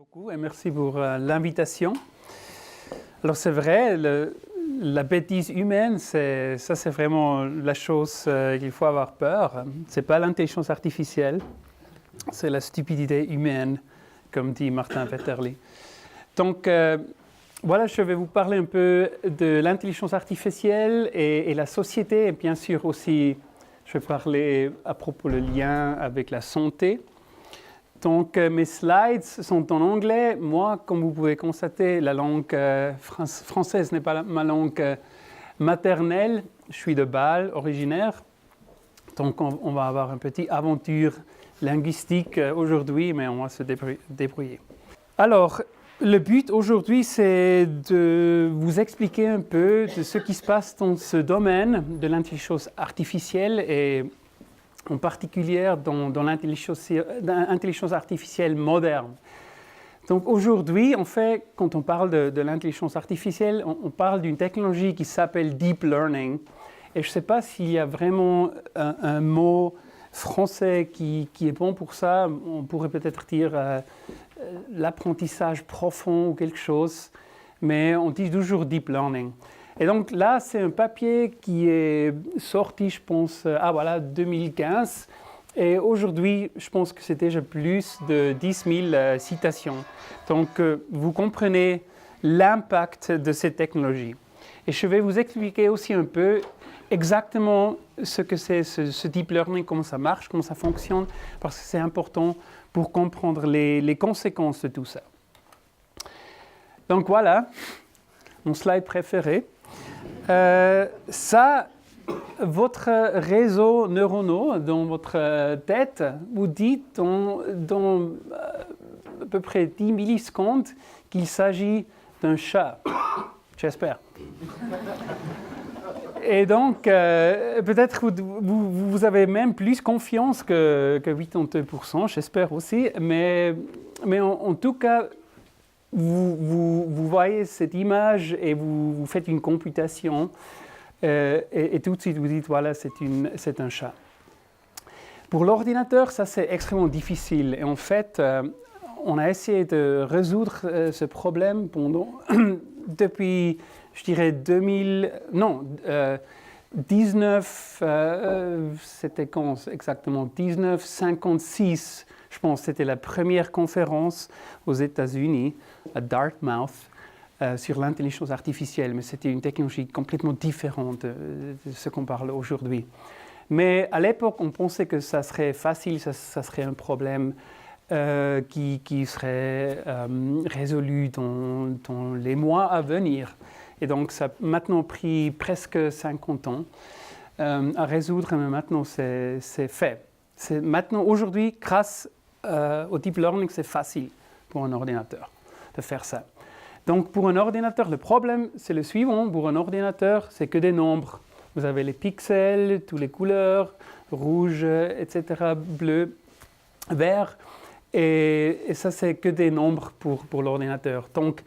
beaucoup et merci pour l'invitation. Alors c'est vrai, la bêtise humaine, c'est vraiment la chose qu'il faut avoir peur. Ce n'est pas l'intelligence artificielle, c'est la stupidité humaine, comme dit Martin Vetterli. Donc voilà, je vais vous parler un peu de l'intelligence artificielle et la société, et bien sûr aussi, je vais parler à propos du lien avec la santé. Donc, mes slides sont en anglais. Moi, comme vous pouvez constater, la langue française n'est pas ma langue maternelle. Je suis de Bâle, originaire. Donc, on va avoir une petite aventure linguistique aujourd'hui, mais on va se débrouiller. Alors, le but aujourd'hui, c'est de vous expliquer un peu de ce qui se passe dans ce domaine de l'intelligence artificielle et en particulier dans l'intelligence artificielle moderne. Donc aujourd'hui, en fait, quand on parle de l'intelligence artificielle, on parle d'une technologie qui s'appelle Deep Learning. Et je ne sais pas s'il y a vraiment un mot français qui est bon pour ça. On pourrait peut-être dire l'apprentissage profond ou quelque chose. Mais on dit toujours Deep Learning. Et donc là, c'est un papier qui est sorti, je pense, 2015. Et aujourd'hui, je pense que c'est déjà plus de 10 000 citations. Donc, vous comprenez l'impact de cette technologie. Et je vais vous expliquer aussi un peu exactement ce que c'est ce deep learning, comment ça marche, comment ça fonctionne, parce que c'est important pour comprendre les conséquences de tout ça. Donc voilà, mon slide préféré. Ça, votre réseau neuronal dans votre tête vous dit dans à peu près 10 millisecondes qu'il s'agit d'un chat. J'espère. Et donc, peut-être vous avez même plus confiance que 82%, j'espère aussi, mais en tout cas, vous voyez cette image et vous faites une computation et tout de suite vous dites voilà, c'est un chat. Pour l'ordinateur, ça c'est extrêmement difficile. Et en fait, on a essayé de résoudre ce problème depuis, je dirais, c'était quand exactement 1956. Je pense que c'était la première conférence aux États-Unis, à Dartmouth, sur l'intelligence artificielle. Mais c'était une technologie complètement différente de ce qu'on parle aujourd'hui. Mais à l'époque, on pensait que ça serait facile, ça serait un problème qui serait résolu dans les mois à venir. Et donc, ça a maintenant pris presque 50 ans à résoudre, mais maintenant, c'est fait. Maintenant, aujourd'hui, grâce au deep learning, c'est facile pour un ordinateur de faire ça. Donc, pour un ordinateur, le problème, c'est le suivant. Pour un ordinateur, c'est que des nombres. Vous avez les pixels, toutes les couleurs, rouge, etc., bleu, vert. Et ça, c'est que des nombres pour l'ordinateur. Donc,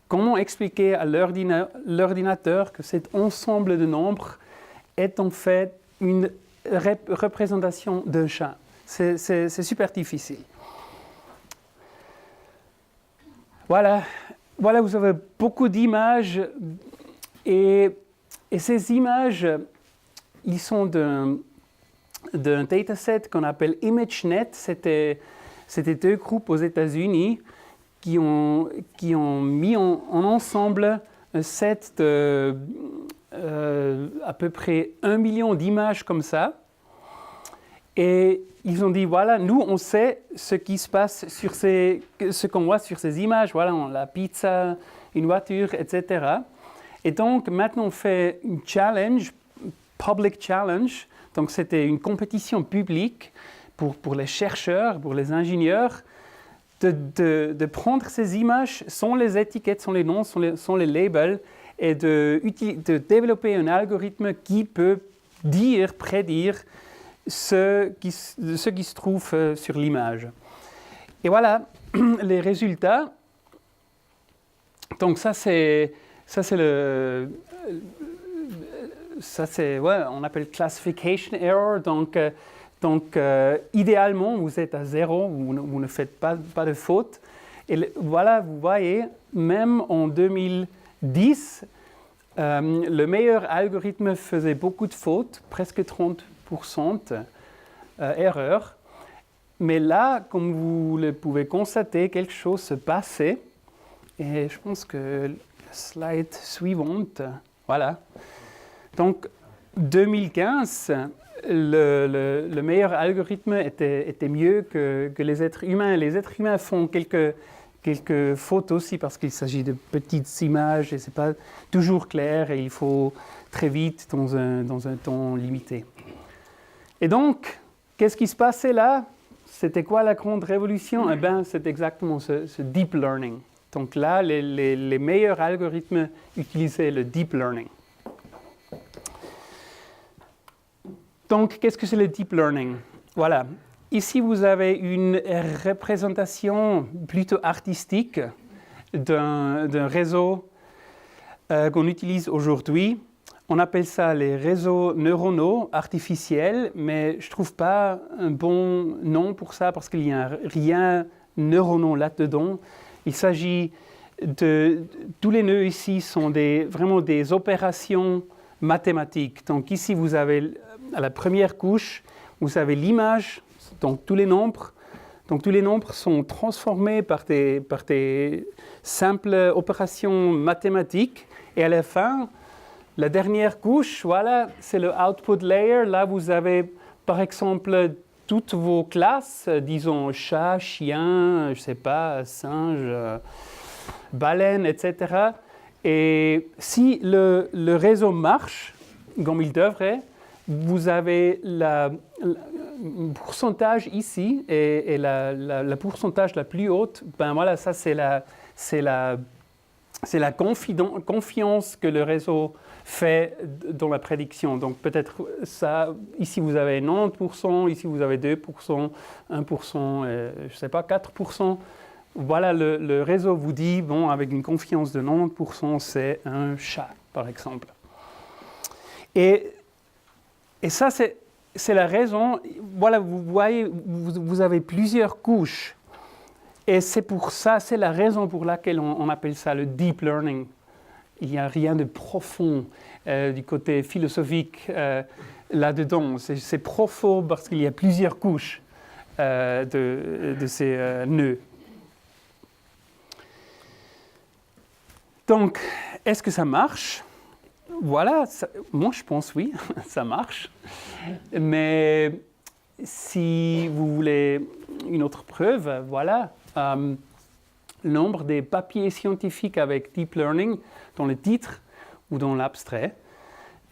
comment expliquer à l'ordinateur que cet ensemble de nombres est en fait une représentation d'un chat? C'est super difficile. Voilà, vous avez beaucoup d'images et ces images, ils sont d'un dataset qu'on appelle ImageNet. C'était deux groupes aux États-Unis qui ont mis en ensemble un set de à peu près 1 million d'images comme ça. Et ils ont dit, voilà, nous, on sait ce qui se passe ce qu'on voit sur ces images. Voilà, la pizza, une voiture, etc. Et donc, maintenant, on fait une challenge, public challenge. Donc, c'était une compétition publique pour les chercheurs, pour les ingénieurs, de prendre ces images sans les étiquettes, sans les noms, sans les labels, et de développer un algorithme qui peut prédire ce qui se trouve sur l'image. Et voilà les résultats. Donc ça c'est on appelle classification error. Donc idéalement vous êtes à 0, vous ne faites pas de faute. Et voilà, vous voyez, même en 2010, le meilleur algorithme faisait beaucoup de fautes, presque 30% erreurs. Mais là, comme vous le pouvez constater, quelque chose se passait. Et je pense que la slide suivante, voilà. Donc, 2015, le meilleur algorithme était mieux que les êtres humains. Les êtres humains font quelques fautes aussi parce qu'il s'agit de petites images et ce n'est pas toujours clair et il faut très vite dans un temps limité. Et donc, qu'est-ce qui se passait là? C'était quoi la grande révolution? Eh bien, c'est exactement ce deep learning. Donc là, les meilleurs algorithmes utilisaient le deep learning. Donc, qu'est-ce que c'est le deep learning? Voilà. Ici, vous avez une représentation plutôt artistique d'un réseau qu'on utilise aujourd'hui. On appelle ça les réseaux neuronaux artificiels, mais je ne trouve pas un bon nom pour ça parce qu'il n'y a rien neuronal là-dedans. Il s'agit de... Tous les nœuds ici sont vraiment des opérations mathématiques. Donc ici, vous avez à la première couche, vous avez l'image, donc tous les nombres. Donc tous les nombres sont transformés par des simples opérations mathématiques. Et à la fin, la dernière couche, voilà, c'est le output layer. Là, vous avez par exemple toutes vos classes, disons chat, chien, je ne sais pas, singe, baleine, etc. Et si le réseau marche comme il devrait, vous avez le pourcentage ici et la pourcentage la plus haute, ben voilà, ça c'est la confiance que le réseau fait dans la prédiction. Donc peut-être ça, ici vous avez 90%, ici vous avez 2%, 1%, je ne sais pas, 4%. Voilà, le réseau vous dit, bon, avec une confiance de 90%, c'est un chat, par exemple. Et ça, c'est la raison. Voilà, vous voyez, vous avez plusieurs couches. Et c'est pour ça, c'est la raison pour laquelle on appelle ça le deep learning. Il n'y a rien de profond du côté philosophique là-dedans. C'est profond parce qu'il y a plusieurs couches de ces nœuds. Donc, est-ce que ça marche? Voilà, moi je pense oui, ça marche. Mais si vous voulez une autre preuve, voilà, le nombre des papiers scientifiques avec deep learning dans le titre ou dans l'abstrait.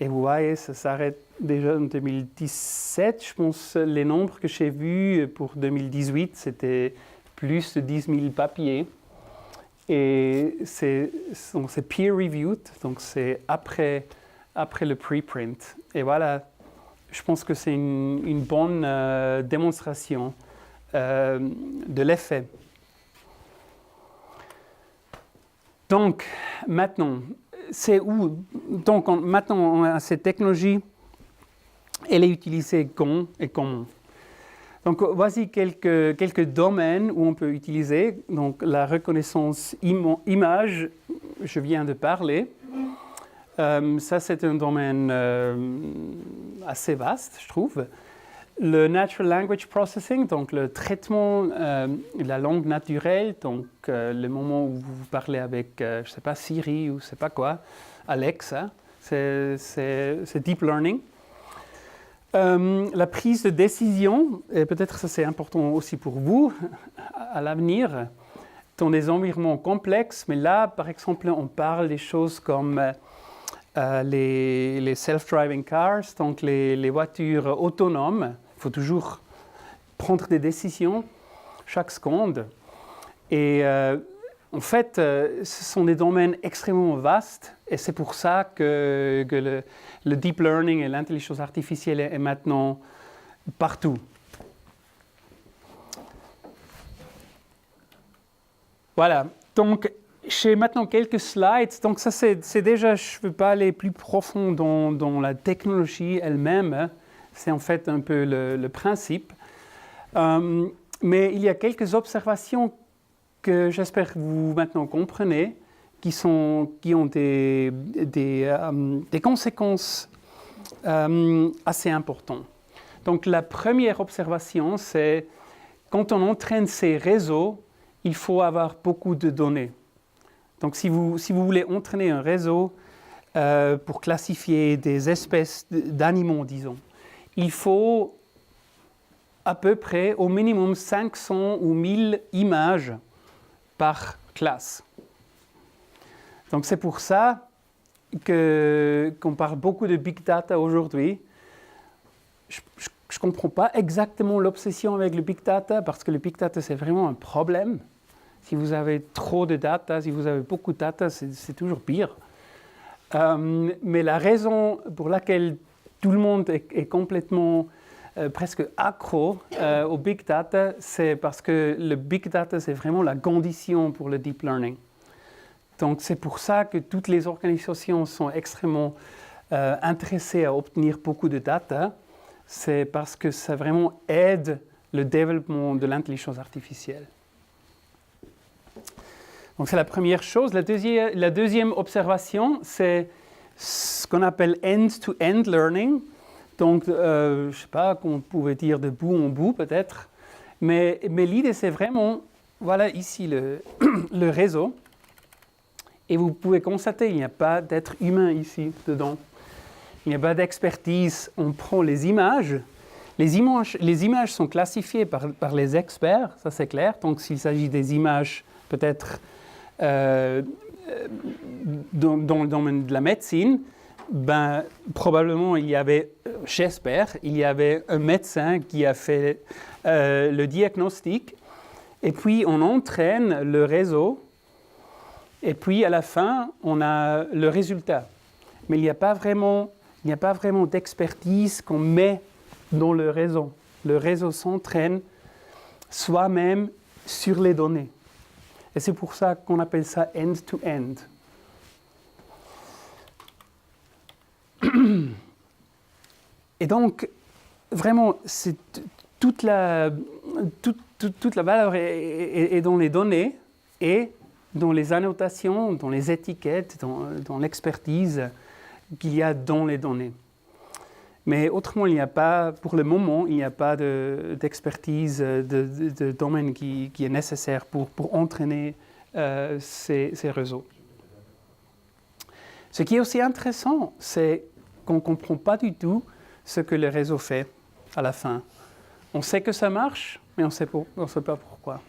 Et vous voyez, ça s'arrête déjà en 2017. Je pense que les nombres que j'ai vus pour 2018, c'était plus de 10 000 papiers. Et c'est peer-reviewed, donc c'est après le preprint. Et voilà, je pense que c'est une bonne démonstration de l'effet. Donc, maintenant, c'est où? Donc, maintenant, on a cette technologie, elle est utilisée quand et comment? Donc, voici quelques domaines où on peut utiliser. Donc, la reconnaissance image, je viens de parler. Ça, c'est un domaine assez vaste, je trouve. Le Natural Language Processing, donc le traitement de la langue naturelle, donc le moment où vous parlez avec, je ne sais pas, Siri ou je ne sais pas quoi, Alexa, c'est Deep Learning. La prise de décision, et peut-être ça c'est important aussi pour vous à l'avenir, dans des environnements complexes, mais là, par exemple, on parle des choses comme les self-driving cars, donc les voitures autonomes. Il faut toujours prendre des décisions chaque seconde. Et en fait, ce sont des domaines extrêmement vastes et c'est pour ça que le deep learning et l'intelligence artificielle est maintenant partout. Voilà, donc j'ai maintenant quelques slides. Donc ça c'est déjà, je ne veux pas aller plus profond dans la technologie elle-même. C'est en fait un peu le principe. Mais il y a quelques observations que j'espère que vous maintenant comprenez, qui ont des conséquences assez importantes. Donc la première observation, c'est quand on entraîne ces réseaux, il faut avoir beaucoup de données. Donc si vous voulez entraîner un réseau pour classifier des espèces d'animaux, disons, il faut à peu près au minimum 500 ou 1000 images par classe. Donc c'est pour ça qu'on parle beaucoup de big data aujourd'hui. Je ne comprends pas exactement l'obsession avec le big data, parce que le big data, c'est vraiment un problème. Si vous avez trop de data, si vous avez beaucoup de data, c'est toujours pire. Mais la raison pour laquelle tout le monde est complètement presque accro au big data, c'est parce que le big data, c'est vraiment la condition pour le deep learning. Donc c'est pour ça que toutes les organisations sont extrêmement intéressées à obtenir beaucoup de data. C'est parce que ça vraiment aide le développement de l'intelligence artificielle. Donc c'est la première chose. La deuxième observation, c'est ce qu'on appelle end-to-end learning. Donc, je ne sais pas qu'on pouvait dire de bout en bout peut-être, mais l'idée c'est vraiment, voilà ici le réseau, et vous pouvez constater qu'il n'y a pas d'être humain ici dedans. Il n'y a pas d'expertise. On prend les images. Les images sont classifiées par les experts, ça c'est clair. Donc s'il s'agit des images peut-être dans le domaine de la médecine, probablement j'espère, il y avait un médecin qui a fait le diagnostic, et puis on entraîne le réseau, et puis à la fin, on a le résultat. Mais il n'y a pas vraiment d'expertise qu'on met dans le réseau. Le réseau s'entraîne soi-même sur les données. Et c'est pour ça qu'on appelle ça end-to-end. Et donc, vraiment, toute la valeur est dans les données et dans les annotations, dans les étiquettes, dans l'expertise qu'il y a dans les données. Mais autrement, pour le moment, il n'y a pas d'expertise de domaine qui est nécessaire pour entraîner ces réseaux. Ce qui est aussi intéressant, c'est qu'on ne comprend pas du tout ce que le réseau fait à la fin. On sait que ça marche, mais on ne sait pas pourquoi.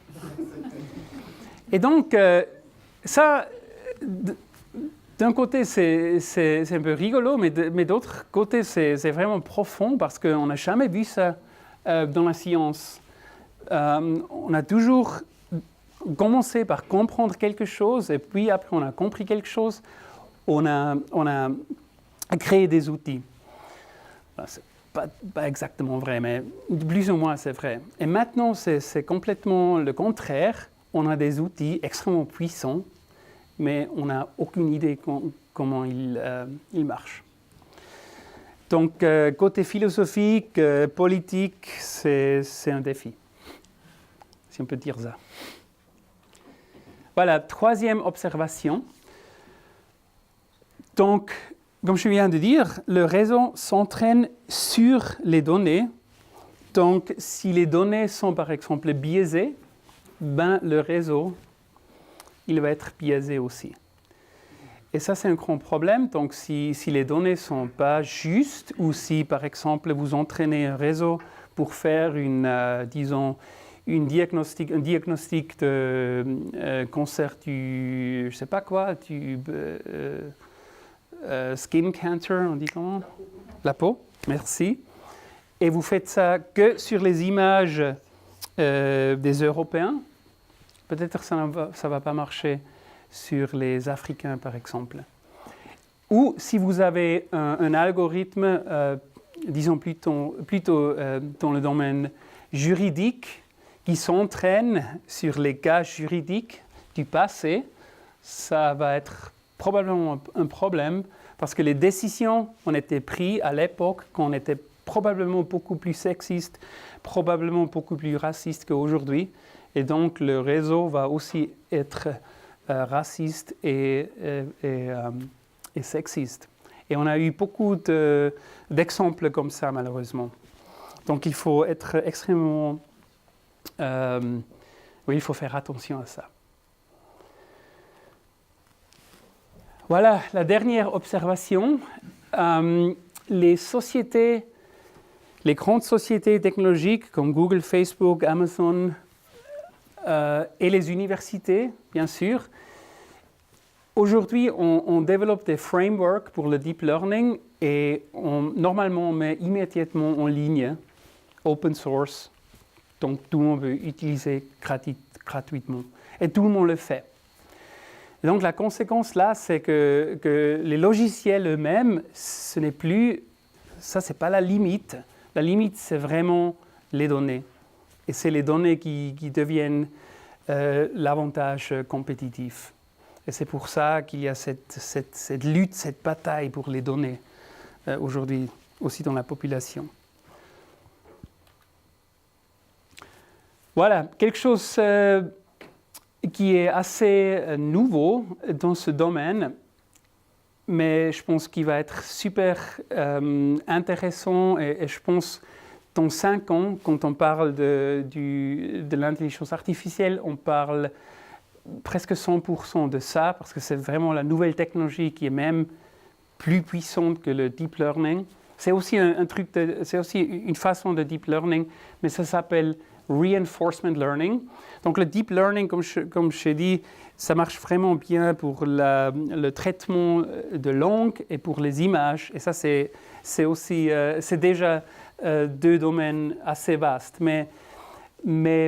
Et donc, ça, d'un côté, c'est un peu rigolo, mais d'autre côté, c'est vraiment profond parce qu'on n'a jamais vu ça dans la science. On a toujours commencé par comprendre quelque chose, et puis après on a compris quelque chose, on a créé des outils. C'est pas exactement vrai, mais plus ou moins c'est vrai. Et maintenant, c'est complètement le contraire. On a des outils extrêmement puissants, mais on n'a aucune idée comment ils marchent. Donc, côté philosophique, politique, c'est un défi, si on peut dire ça. Voilà, troisième observation. Donc, comme je viens de dire, le réseau s'entraîne sur les données. Donc, si les données sont par exemple biaisées, le réseau, il va être biaisé aussi. Et ça, c'est un grand problème. Donc, si les données ne sont pas justes, ou si, par exemple, vous entraînez un réseau pour faire un diagnostic de cancer du, je ne sais pas quoi, skin cancer, on dit comment ? La peau, merci. Et vous faites ça que sur les images des Européens, peut-être ça ne va pas marcher sur les Africains, par exemple. Ou si vous avez un algorithme, disons plutôt dans le domaine juridique, qui s'entraîne sur les cas juridiques du passé, ça va être probablement un problème, parce que les décisions ont été prises à l'époque quand on était probablement beaucoup plus sexiste, probablement beaucoup plus raciste qu'aujourd'hui. Et donc, le réseau va aussi être raciste et sexiste. Et on a eu beaucoup d'exemples comme ça, malheureusement. Donc, il faut être extrêmement... oui, il faut faire attention à ça. Voilà, la dernière observation. Les sociétés, les grandes sociétés technologiques comme Google, Facebook, Amazon et les universités, bien sûr, aujourd'hui, on développe des frameworks pour le deep learning et normalement, on met immédiatement en ligne, open source, donc tout le monde peut utiliser gratuitement. Et tout le monde le fait. Et donc la conséquence là, c'est que les logiciels eux-mêmes, ce n'est plus, ça c'est pas la limite. La limite, c'est vraiment les données. Et c'est les données qui deviennent l'avantage compétitif. Et c'est pour ça qu'il y a cette lutte, cette bataille pour les données aujourd'hui, aussi dans la population. Voilà, quelque chose qui est assez nouveau dans ce domaine, mais je pense qu'il va être super intéressant et je pense dans 5 ans, quand on parle de l'intelligence artificielle, on parle presque 100% de ça, parce que c'est vraiment la nouvelle technologie qui est même plus puissante que le deep learning. C'est aussi c'est aussi une façon de deep learning, mais ça s'appelle reinforcement learning. Donc le deep learning, comme je dit, ça marche vraiment bien pour le traitement de langue et pour les images. Et ça, c'est déjà 2 domaines assez vastes. Mais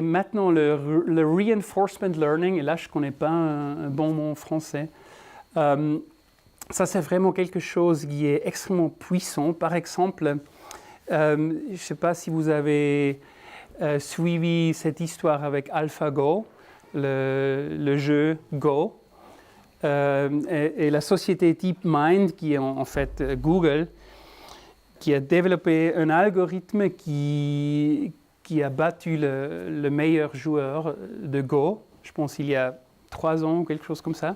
maintenant, le reinforcement learning, et là, je ne connais pas un bon mot en français, ça, c'est vraiment quelque chose qui est extrêmement puissant. Par exemple, je ne sais pas si vous avez suivi cette histoire avec AlphaGo, le jeu Go, et la société DeepMind, qui est en fait Google, qui a développé un algorithme qui a battu le meilleur joueur de Go, je pense il y a 3 ans ou quelque chose comme ça.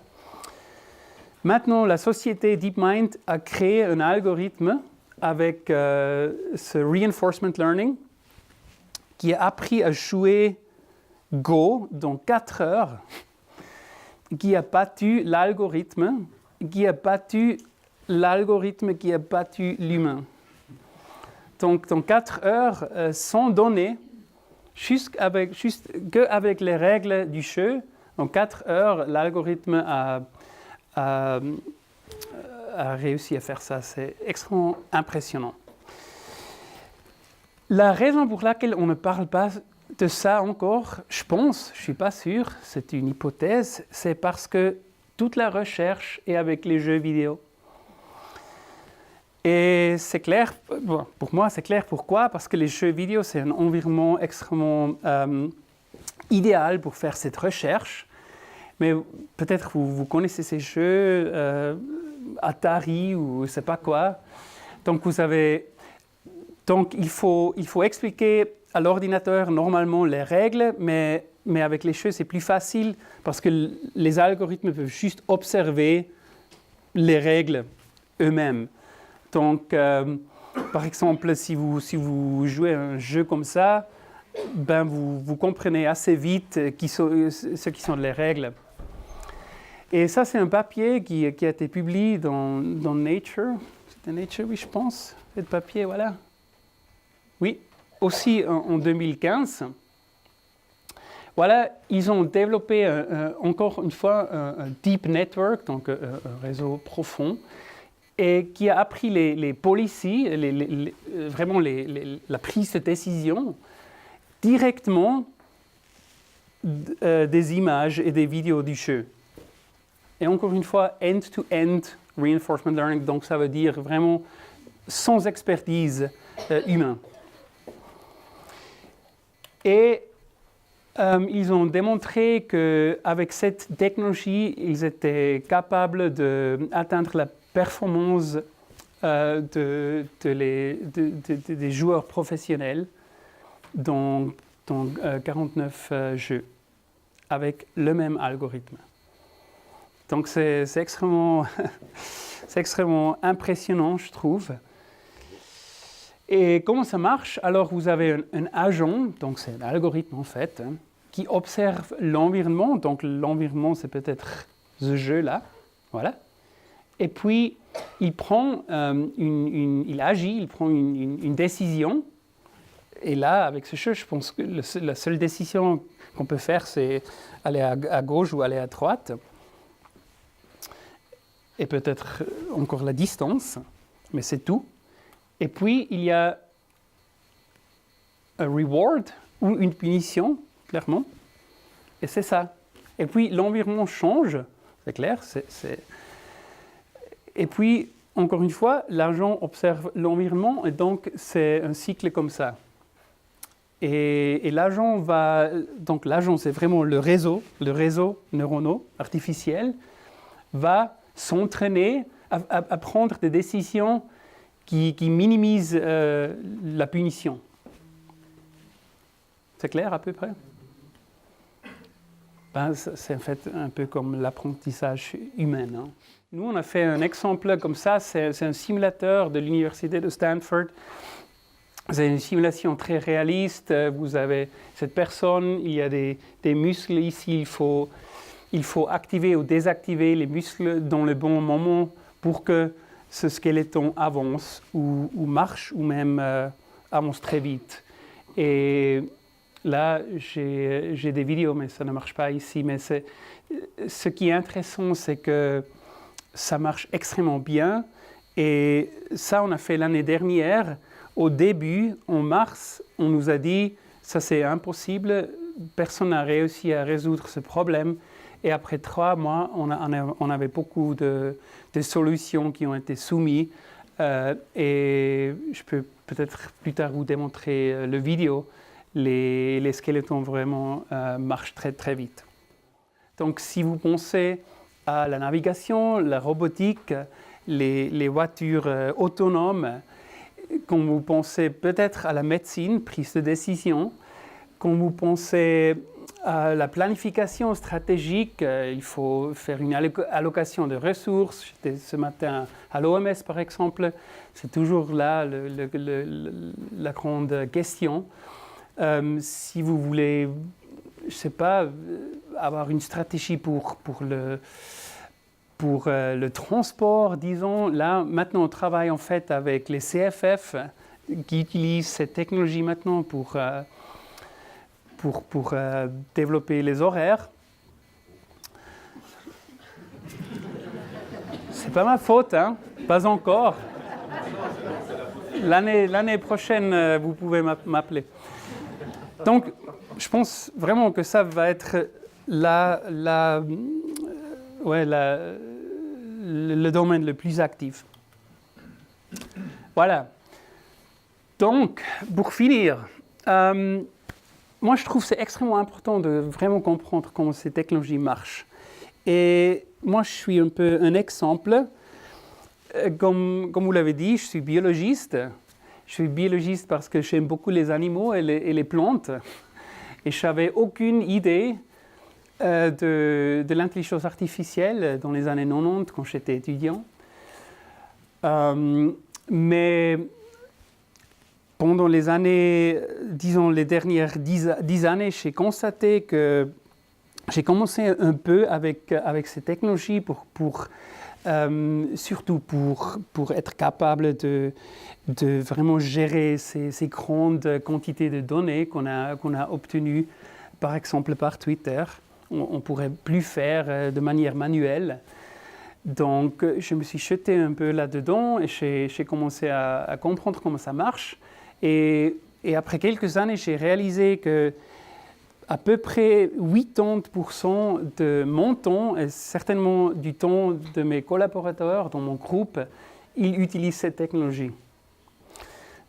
Maintenant, la société DeepMind a créé un algorithme avec ce reinforcement learning qui a appris à jouer Go dans 4 heures, qui a battu l'algorithme, qui a battu l'humain. Donc, dans 4 heures, sans données, juste qu'avec les règles du jeu, en 4 heures, l'algorithme a réussi à faire ça. C'est extrêmement impressionnant. La raison pour laquelle on ne parle pas de ça encore, je pense, je ne suis pas sûr, c'est une hypothèse, c'est parce que toute la recherche est avec les jeux vidéo. Et c'est clair, bon, pour moi c'est clair pourquoi, parce que les jeux vidéo c'est un environnement extrêmement idéal pour faire cette recherche. Mais peut-être vous connaissez ces jeux, Atari ou je ne sais pas quoi. Donc il faut expliquer à l'ordinateur normalement les règles, mais avec les jeux c'est plus facile parce que les algorithmes peuvent juste observer les règles eux-mêmes. Donc par exemple si vous jouez à un jeu comme ça, ben vous comprenez assez vite ce qui sont les règles. Et ça c'est un papier qui a été publié dans Nature. C'était Nature, oui je pense, ce papier, voilà. Oui, aussi en 2015. Voilà, ils ont développé encore une fois un deep network, donc un réseau profond, et qui a appris les policies, vraiment la prise de décision directement des images et des vidéos du jeu. Et encore une fois, end-to-end reinforcement learning, donc ça veut dire vraiment sans expertise humaine. Et ils ont démontré qu'avec cette technologie, ils étaient capables d'atteindre la performance des joueurs professionnels dans 49 jeux. avec le même algorithme. Donc c'est extrêmement, c'est extrêmement impressionnant, je trouve. Et comment ça marche? Alors vous avez un agent, donc c'est un algorithme en fait, qui observe l'environnement. Donc l'environnement, c'est peut-être ce jeu-là, voilà. Et puis il prend il agit, il prend une décision. Et là, avec ce jeu, je pense que la seule décision qu'on peut faire, c'est aller à gauche ou aller à droite. Et peut-être encore la distance, mais c'est tout. Et puis, il y a un reward ou une punition, clairement. Et c'est ça. Et puis, l'environnement change, c'est clair. Et puis, encore une fois, l'agent observe l'environnement, et donc c'est un cycle comme ça. Et l'agent va... Donc l'agent, c'est vraiment le réseau neuronal artificiel, va s'entraîner à prendre des décisions qui minimisent la punition. C'est clair à peu près? C'est en fait un peu comme l'apprentissage humain. Hein. Nous, on a fait un exemple comme ça, c'est un simulateur de l'université de Stanford. C'est une simulation très réaliste. Vous avez cette personne, il y a des muscles ici, il faut activer ou désactiver les muscles dans le bon moment pour que ce squeletton avance ou marche ou même avance très vite. Et là, j'ai des vidéos, mais ça ne marche pas ici. Mais ce qui est intéressant, c'est que ça marche extrêmement bien. Et ça, on a fait l'année dernière. Au début, en mars, on nous a dit « ça c'est impossible, personne n'a réussi à résoudre ce problème ». Et après 3 mois, on avait beaucoup de solutions qui ont été soumises. Et je peux peut-être plus tard vous démontrer le vidéo. Les squelettons vraiment marchent très très vite. Donc si vous pensez à la navigation, la robotique, les voitures autonomes, quand vous pensez peut-être à la médecine, prise de décision, quand vous pensez à la planification stratégique, il faut faire une allocation de ressources. J'étais ce matin à l'OMS par exemple, c'est toujours là la grande question. Si vous voulez, je ne sais pas, avoir une stratégie pour le transport, disons, là, maintenant, on travaille en fait avec les CFF qui utilisent cette technologie maintenant pour développer les horaires. C'est pas ma faute, hein? Pas encore. L'année prochaine, vous pouvez m'appeler. Donc, je pense vraiment que ça va être le domaine le plus actif. Voilà. Donc, pour finir, moi je trouve que c'est extrêmement important de vraiment comprendre comment ces technologies marchent. Et moi je suis un peu un exemple. Comme vous l'avez dit, je suis biologiste. Je suis biologiste parce que j'aime beaucoup les animaux et les plantes. Et je n'avais aucune idée de l'intelligence artificielle dans les années 90 quand j'étais étudiant. Mais pendant les années, disons les dernières 10 années, j'ai constaté que j'ai commencé un peu avec ces technologies surtout pour être capable de vraiment gérer ces grandes quantités de données qu'on a obtenues, par exemple par Twitter. On ne pourrait plus faire de manière manuelle. Donc, je me suis jeté un peu là-dedans et j'ai commencé à comprendre comment ça marche. Et après quelques années, j'ai réalisé que à peu près 80% de mon temps, et certainement du temps de mes collaborateurs dans mon groupe, ils utilisent cette technologie.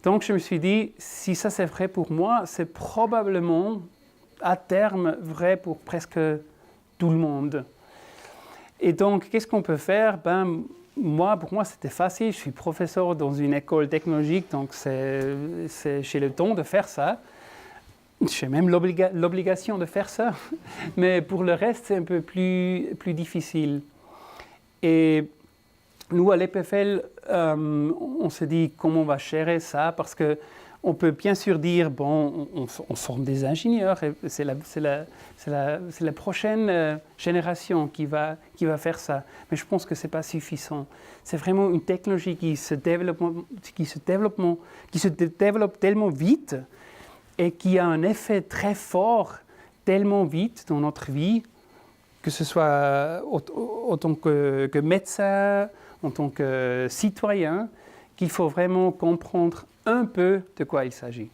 Donc, je me suis dit, si ça c'est vrai pour moi, c'est probablement à terme vrai pour presque tout le monde. Et donc, qu'est-ce qu'on peut faire? Pour moi, c'était facile. Je suis professeur dans une école technologique, donc j'ai le temps de faire ça. j'ai même l'obligation de faire ça. Mais pour le reste, c'est un peu plus difficile. Et nous, à l'EPFL, on s'est dit comment on va gérer ça, parce qu'on peut bien sûr dire, bon, on forme des ingénieurs, et c'est la prochaine génération qui va faire ça. Mais je pense que ce n'est pas suffisant. C'est vraiment une technologie qui se développe tellement vite et qui a un effet très fort tellement vite dans notre vie, que ce soit en tant que médecin, en tant que citoyen, qu'il faut vraiment comprendre un peu de quoi il s'agit.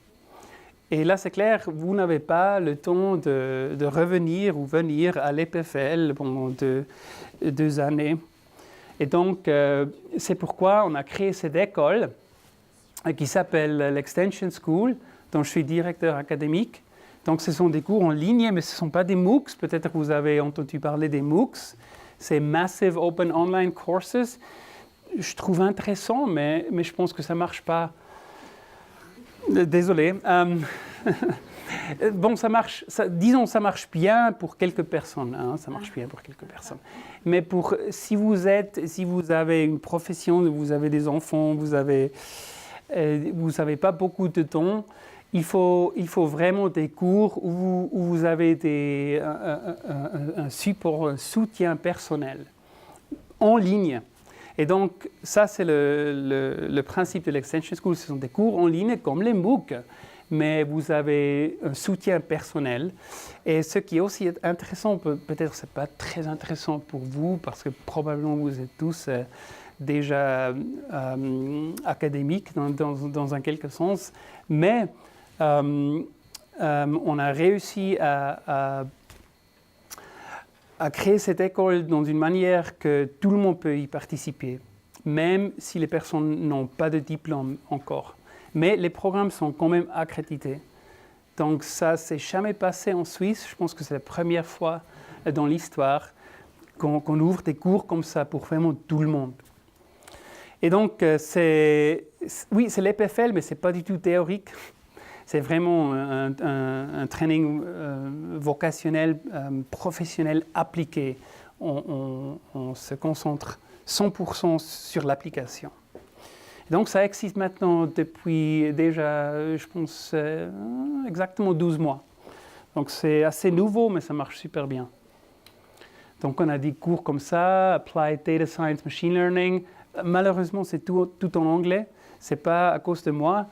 Et là, c'est clair, vous n'avez pas le temps de revenir ou venir à l'EPFL pendant 2 années. Et donc, c'est pourquoi on a créé cette école qui s'appelle l'Extension School, dont je suis directeur académique. Donc, ce sont des cours en ligne, mais ce ne sont pas des MOOCs. Peut-être que vous avez entendu parler des MOOCs. C'est Massive Open Online Courses. Je trouve intéressant, mais je pense que ça ne marche pas. Désolé. Bon, ça marche bien pour quelques personnes. Ça marche bien pour quelques personnes. Mais si vous avez une profession, vous avez des enfants, vous n'avez pas beaucoup de temps, il faut vraiment des cours où vous avez un support, un soutien personnel en ligne. Et donc, ça, c'est le principe de l'Extension School. Ce sont des cours en ligne comme les MOOC, mais vous avez un soutien personnel. Et ce qui est aussi intéressant, peut-être ce n'est pas très intéressant pour vous, parce que probablement vous êtes tous déjà académiques dans un quelque sens, mais on a réussi à créer cette école dans une manière que tout le monde peut y participer, même si les personnes n'ont pas de diplôme encore. Mais les programmes sont quand même accrédités. Donc ça ne s'est jamais passé en Suisse. Je pense que c'est la première fois dans l'histoire qu'on ouvre des cours comme ça pour vraiment tout le monde. Et donc, c'est l'EPFL, mais ce n'est pas du tout théorique. C'est vraiment un training vocationnel, professionnel appliqué. On se concentre 100% sur l'application. Donc, ça existe maintenant depuis déjà, je pense, exactement 12 mois. Donc, c'est assez nouveau, mais ça marche super bien. Donc, on a des cours comme ça, Applied Data Science, Machine Learning. Malheureusement, c'est tout en anglais. Ce n'est pas à cause de moi.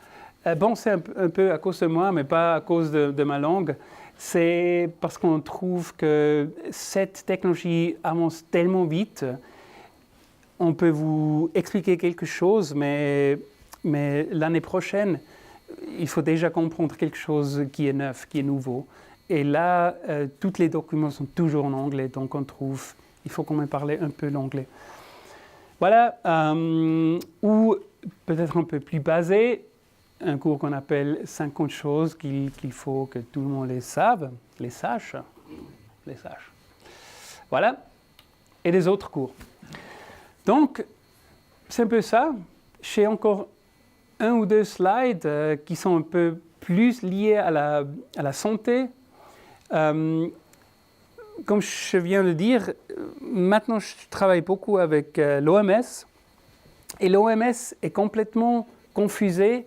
Bon, c'est un peu à cause de moi, mais pas à cause de ma langue. C'est parce qu'on trouve que cette technologie avance tellement vite. On peut vous expliquer quelque chose, mais l'année prochaine, il faut déjà comprendre quelque chose qui est neuf, qui est nouveau. Et là, tous les documents sont toujours en anglais, donc il faut quand même parler un peu l'anglais. Voilà, ou peut-être un peu plus basé, un cours qu'on appelle 50 choses qu'il faut que tout le monde les sache. Voilà, et des autres cours. Donc, c'est un peu ça. J'ai encore 1 ou 2 slides qui sont un peu plus liés à la santé. Comme je viens de dire, maintenant je travaille beaucoup avec l'OMS. Et l'OMS est complètement confusée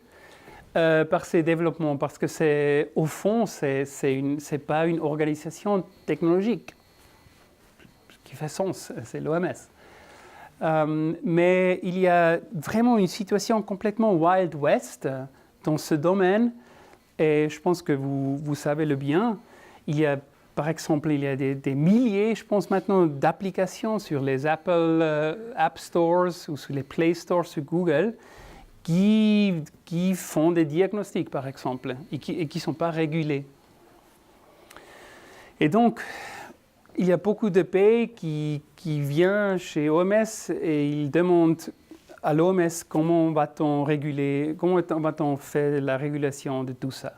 par ces développements, parce que au fond, c'est pas une organisation technologique. Ce qui fait sens, c'est l'OMS. Mais il y a vraiment une situation complètement Wild West dans ce domaine, et je pense que vous savez le bien. Par exemple, il y a des milliers, je pense maintenant, d'applications sur les Apple App Stores ou sur les Play Stores sur Google qui font des diagnostics, par exemple, et qui ne sont pas régulés. Et donc, il y a beaucoup de pays qui viennent chez OMS et ils demandent à l'OMS comment va-t-on réguler, comment va-t-on faire la régulation de tout ça.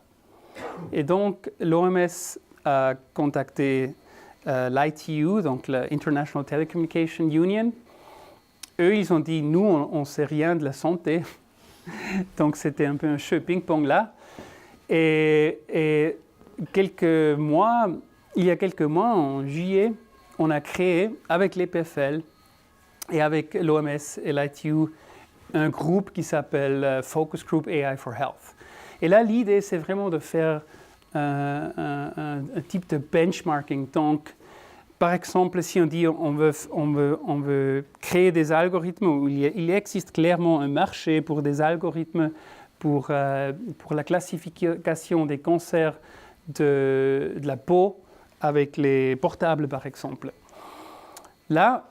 Et donc, l'OMS a contacté l'ITU, donc l'International Telecommunication Union. Eux, ils ont dit, nous, on ne sait rien de la santé. Donc, c'était un peu un jeu ping-pong là. Et il y a quelques mois, en juillet, on a créé avec l'EPFL et avec l'OMS et l'ITU un groupe qui s'appelle Focus Group AI for Health. Et là, l'idée, c'est vraiment de faire un type de benchmarking. Donc, par exemple, si on dit on veut créer des algorithmes, où il existe clairement un marché pour des algorithmes pour la classification des cancers de la peau avec les portables, par exemple. Là,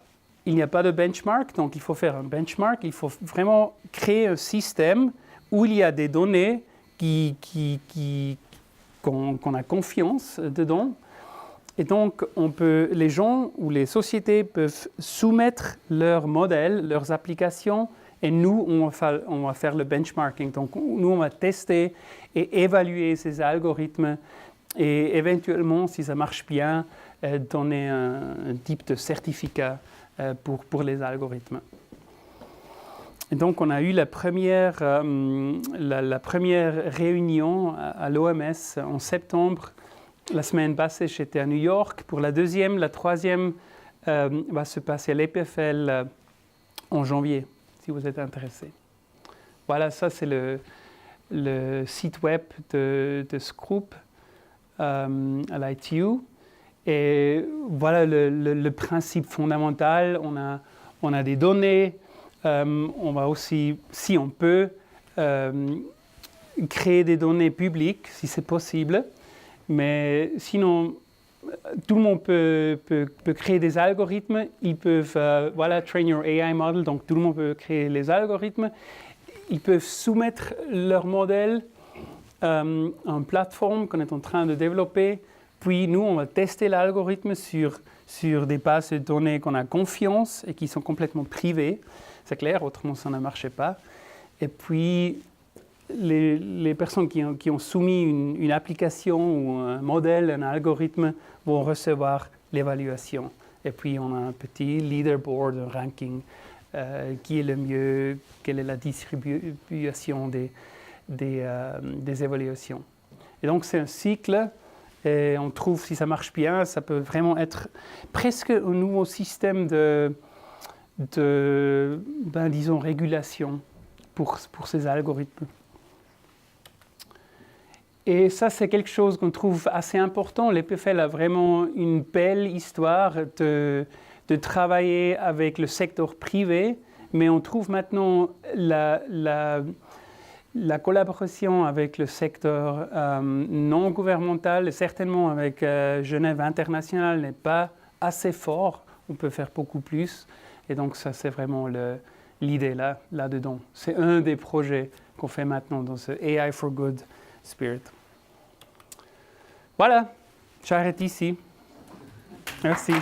il n'y a pas de benchmark, donc il faut faire un benchmark. Il faut vraiment créer un système où il y a des données qu'on a confiance dedans. Et donc, les gens ou les sociétés peuvent soumettre leurs modèles, leurs applications, et nous, on va faire le benchmarking. Donc, nous, on va tester et évaluer ces algorithmes et éventuellement, si ça marche bien, donner un type de certificat pour les algorithmes. Et donc, on a eu la première réunion à l'OMS en septembre. La semaine passée, j'étais à New York. Pour la troisième va se passer à l'EPFL en janvier, si vous êtes intéressé. Voilà, ça c'est le site web de ce groupe à l'ITU. Et voilà le principe fondamental. On a des données. On va aussi, si on peut, créer des données publiques, si c'est possible. Mais sinon, tout le monde peut créer des algorithmes. Ils peuvent, train your AI model. Donc, tout le monde peut créer les algorithmes. Ils peuvent soumettre leur modèle à une plateforme qu'on est en train de développer. Puis, nous, on va tester l'algorithme sur des bases de données qu'on a confiance et qui sont complètement privées. C'est clair, autrement, ça ne marchait pas. Et puis, les personnes qui ont soumis une application ou un modèle, un algorithme, vont recevoir l'évaluation. Et puis, on a un petit leaderboard, un ranking, qui est le mieux, quelle est la distribution des évaluations. Et donc, c'est un cycle, et on trouve, si ça marche bien, ça peut vraiment être presque un nouveau système disons, régulation pour ces algorithmes. Et ça, c'est quelque chose qu'on trouve assez important. L'EPFL a vraiment une belle histoire de travailler avec le secteur privé, mais on trouve maintenant la collaboration avec le secteur non gouvernemental, et certainement avec Genève International, n'est pas assez fort. On peut faire beaucoup plus. Et donc, ça, c'est vraiment l'idée là-dedans. C'est un des projets qu'on fait maintenant dans ce AI for Good Spirit. Voilà, j'arrête ici. Merci.